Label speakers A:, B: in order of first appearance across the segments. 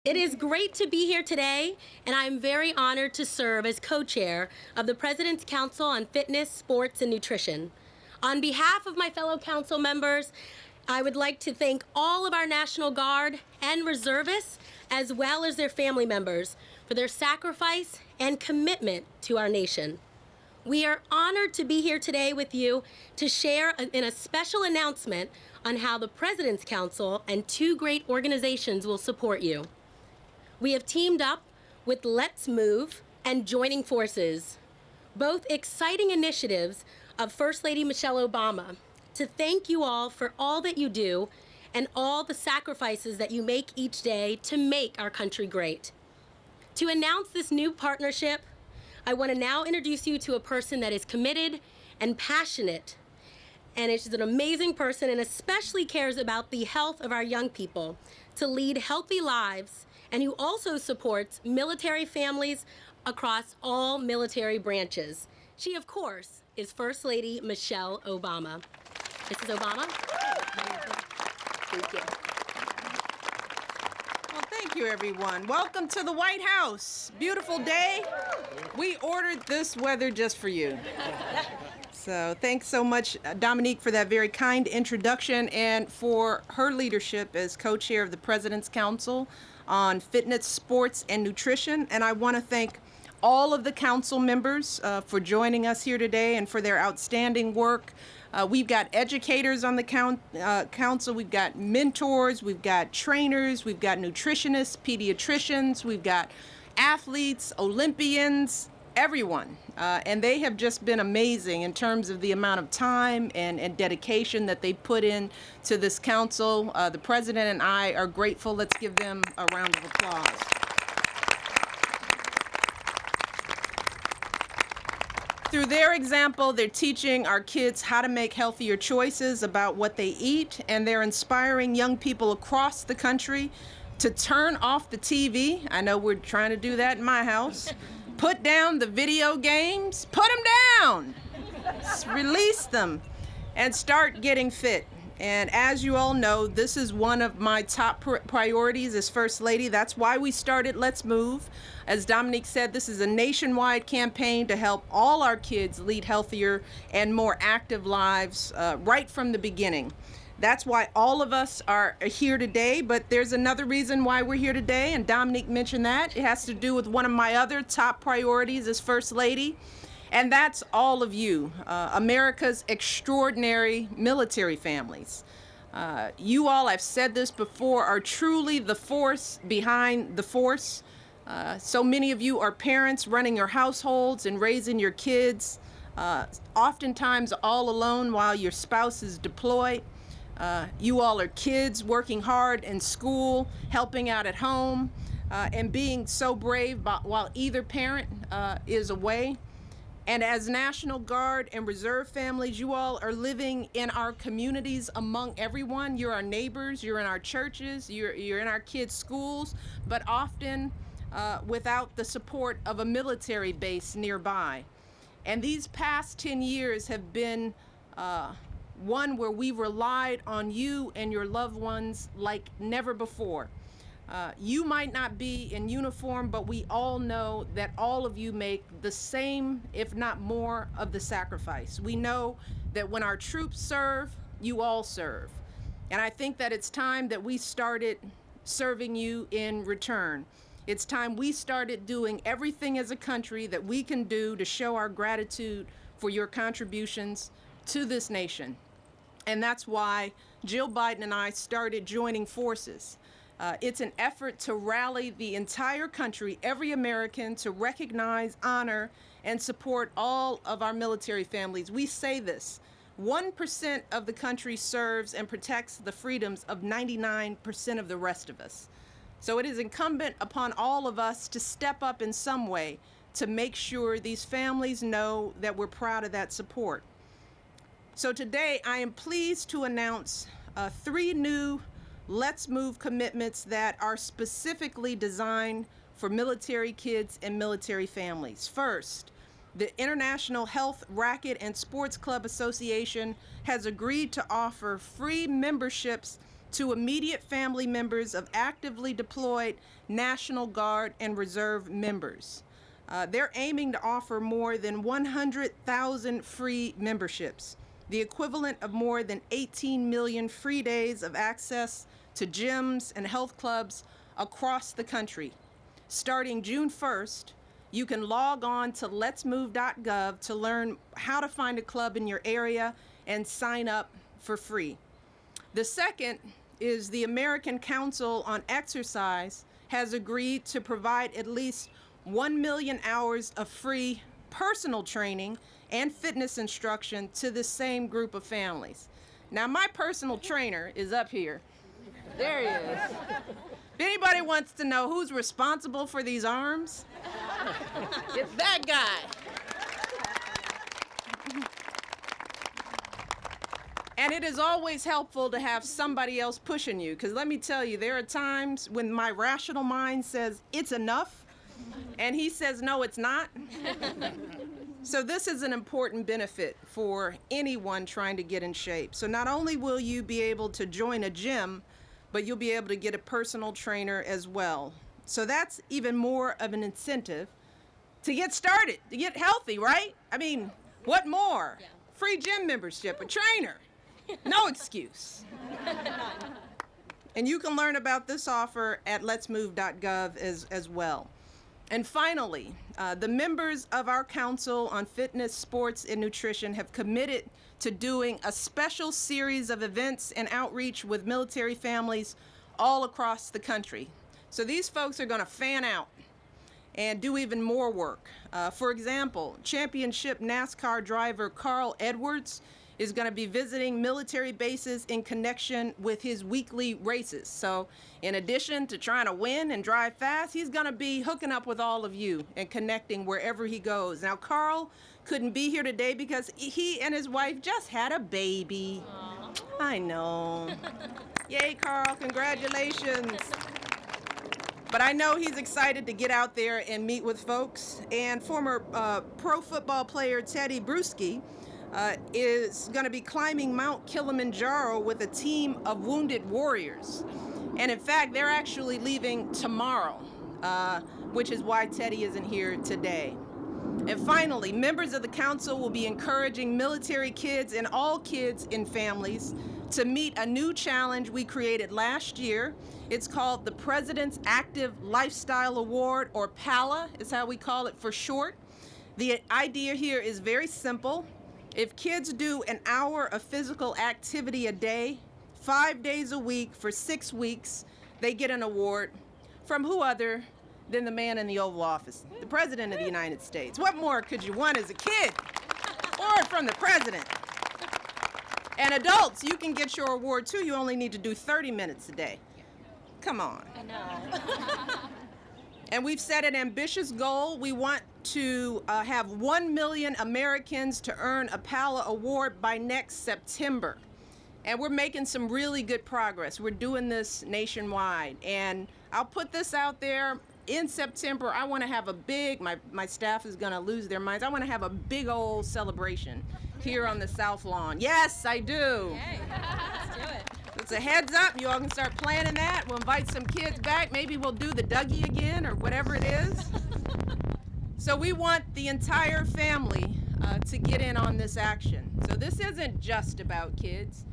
A: It is great to be here today, and I am very honored to serve as co-chair of the President's Council on Fitness, Sports, and Nutrition. On behalf of my fellow council members, I would like to thank all of our National Guard and reservists, as well as their family members, for their sacrifice and commitment to our nation. We are honored to be here today with you to share in a special announcement on how the President's Council and two great organizations will support you. We have teamed up with Let's Move and Joining Forces, both exciting initiatives of First Lady Michelle Obama, to thank you all for all that you do and all the sacrifices that you make each day to make our country great. To announce this new partnership, I want to now introduce you to a person that is committed and passionate, and is an amazing person and especially cares about the health of our young people to lead healthy lives, and who also supports military families across all military branches. She, of course, is First Lady Michelle Obama. Mrs. Obama? Thank you.
B: Well, thank you, everyone. Welcome to the White House. Beautiful day. We ordered this weather just for you. So thanks so much, Dominique, for that very kind introduction and for her leadership as co-chair of the President's Council on Fitness, Sports, and Nutrition. And I want to thank all of the council members for joining us here today and for their outstanding work. We've got educators on the council, we've got mentors, we've got trainers, we've got nutritionists, pediatricians, we've got athletes, Olympians, everyone. And they have just been amazing in terms of the amount of time and dedication that they put in to this council. The president and I are grateful. Let's give them a round of applause. Through their example, they're teaching our kids how to make healthier choices about what they eat, and they're inspiring young people across the country to turn off the TV. I know we're trying to do that in my house. Put down the video games, put them down, release them, and start getting fit. And as you all know, this is one of my top priorities as First Lady. That's why we started Let's Move. As Dominique said, this is a nationwide campaign to help all our kids lead healthier and more active lives right from the beginning. That's why all of us are here today, but there's another reason why we're here today, and Dominique mentioned that. It has to do with one of my other top priorities as First Lady, and that's all of you, America's extraordinary military families. You all, I've said this before, are truly the force behind the force. So many of you are parents running your households and raising your kids, oftentimes all alone while your spouse is deployed. You all are kids working hard in school, helping out at home, and being so brave while either parent is away. And as National Guard and Reserve families, you all are living in our communities among everyone. You're our neighbors, you're in our churches, you're in our kids' schools, but often without the support of a military base nearby. And these past 10 years have been one where we relied on you and your loved ones like never before. You might not be in uniform, but we all know that all of you make the same, if not more, of the sacrifice. We know that when our troops serve, you all serve. And I think that it's time that we started serving you in return. It's time we started doing everything as a country that we can do to show our gratitude for your contributions to this nation. And that's why Jill Biden and I started Joining Forces. It's an effort to rally the entire country, every American, to recognize, honor, and support all of our military families. We say this: 1% of the country serves and protects the freedoms of 99% of the rest of us. So it is incumbent upon all of us to step up in some way to make sure these families know that we're proud of that support. So today I am pleased to announce 3 new Let's Move commitments that are specifically designed for military kids and military families. First, the International Health, Racquet, and Sports Club Association has agreed to offer free memberships to immediate family members of actively deployed National Guard and Reserve members. They're aiming to offer more than 100,000 free memberships, the equivalent of more than 18 million free days of access to gyms and health clubs across the country. Starting June 1st, you can log on to letsmove.gov to learn how to find a club in your area and sign up for free. The second is the American Council on Exercise has agreed to provide at least 1 million hours of free personal training and fitness instruction to the same group of families. Now, my personal trainer is up here. There he is. If anybody wants to know who's responsible for these arms, it's that guy. And it is always helpful to have somebody else pushing you, because let me tell you, there are times when my rational mind says it's enough, and he says, no, it's not. So this is an important benefit for anyone trying to get in shape. So not only will you be able to join a gym, but you'll be able to get a personal trainer as well. So that's even more of an incentive to get started, to get healthy, right? I mean, what more? Yeah. Free gym membership, a trainer. No excuse. And you can learn about this offer at letsmove.gov as well. And finally, the members of our Council on Fitness, Sports, and Nutrition have committed to doing a special series of events and outreach with military families all across the country. So these folks are going to fan out and do even more work. For example, championship NASCAR driver Carl Edwards is going to be visiting military bases in connection with his weekly races. So in addition to trying to win and drive fast, he's going to be hooking up with all of you and connecting wherever he goes. Now, Carl couldn't be here today because he and his wife just had a baby. Aww. I know. Yay, Carl, congratulations. But I know he's excited to get out there and meet with folks. And former pro football player Teddy Bruschi is going to be climbing Mount Kilimanjaro with a team of wounded warriors. And in fact, they're actually leaving tomorrow, which is why Teddy isn't here today. And finally, members of the council will be encouraging military kids and all kids in families to meet a new challenge we created last year. It's called the President's Active Lifestyle Award, or PALA is how we call it for short. The idea here is very simple. If kids do an hour of physical activity a day, 5 days a week for 6 weeks, they get an award from who other than the man in the Oval Office, the President of the United States. What more could you want as a kid? Or from the President. And adults, you can get your award too. You only need to do 30 minutes a day. Come on.
A: I know.
B: And we've set an ambitious goal. We want to have 1 million Americans to earn a PALA award by next September. And we're making some really good progress. We're doing this nationwide. And I'll put this out there. In September, I want to have a big, my staff is going to lose their minds. I want to have a big old celebration here on the South Lawn. Yes, I do.
A: Okay, let's do it.
B: It's a heads up. You all can start planning that. We'll invite some kids back. Maybe we'll do the Dougie again or whatever it is. So we want the entire family to get in on this action. So this isn't just about kids.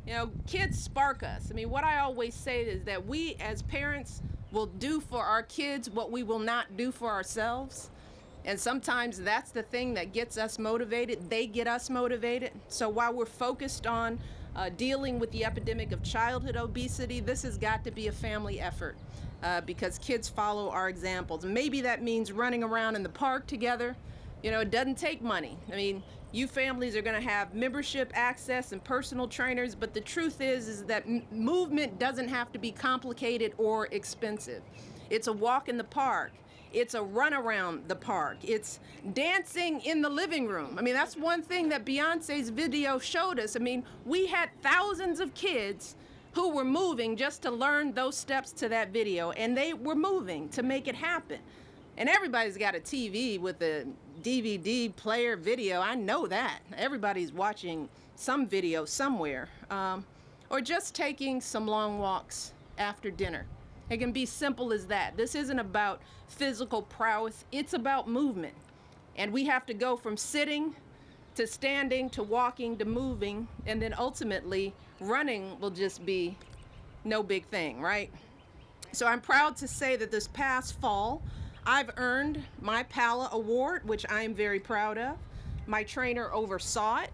B: You know, kids spark us. I mean, what I always say is that we as parents will do for our kids what we will not do for ourselves. And sometimes that's the thing that gets us motivated. They get us motivated. So while we're focused on dealing with the epidemic of childhood obesity, this has got to be a family effort because kids follow our examples. Maybe that means running around in the park together. You know, it doesn't take money. I mean, you families are going to have membership access and personal trainers, but the truth is that movement doesn't have to be complicated or expensive. It's a walk in the park. It's a run around the park. It's dancing in the living room. I mean, that's one thing that Beyonce's video showed us. I mean, we had thousands of kids who were moving just to learn those steps to that video, and they were moving to make it happen. And everybody's got a TV with a DVD player video. I know that. Everybody's watching some video somewhere. or just taking some long walks after dinner. It can be simple as that. This isn't about physical prowess, it's about movement. And we have to go from sitting to standing to walking to moving, and then ultimately running will just be no big thing, right? So I'm proud to say that this past fall, I've earned my PALA award, which I am very proud of. My trainer oversaw it.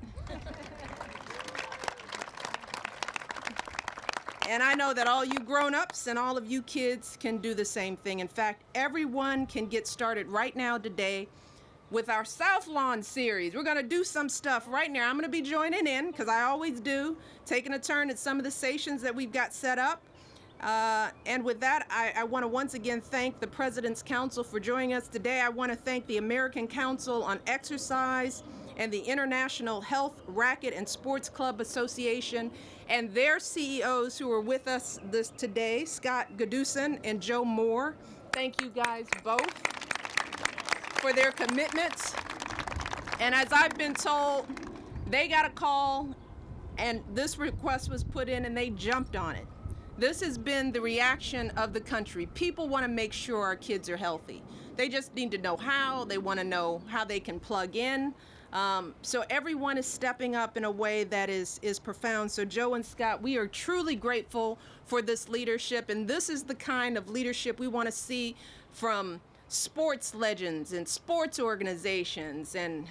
B: And I know that all you grown-ups and all of you kids can do the same thing. In fact, everyone can get started right now today with our South Lawn series. We're gonna do some stuff right now. I'm gonna be joining in, because I always do, taking a turn at some of the stations that we've got set up. And with that, I want to once again thank the President's Council for joining us today. I want to thank the American Council on Exercise and the International Health, Racquet, and Sports Club Association and their CEOs who are with us today, Scott Gaduson and Joe Moore. Thank you guys both for their commitments. And as I've been told, they got a call and this request was put in and they jumped on it. This has been the reaction of the country. People want to make sure our kids are healthy. They just need to know how. They want to know how they can plug in. So everyone is stepping up in a way that is profound. So Joe and Scott, we are truly grateful for this leadership, and this is the kind of leadership we want to see from sports legends and sports organizations and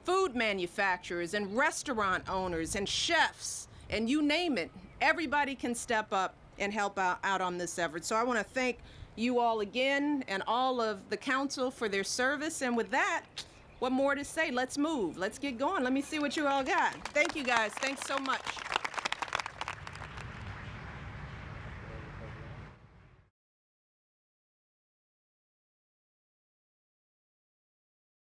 B: food manufacturers and restaurant owners and chefs, and you name it. Everybody can step up and help out on this effort. So I want to thank you all again and all of the council for their service. And with that, what more to say? Let's move. Let's get going. Let me see what you all got. Thank you guys. Thanks so much.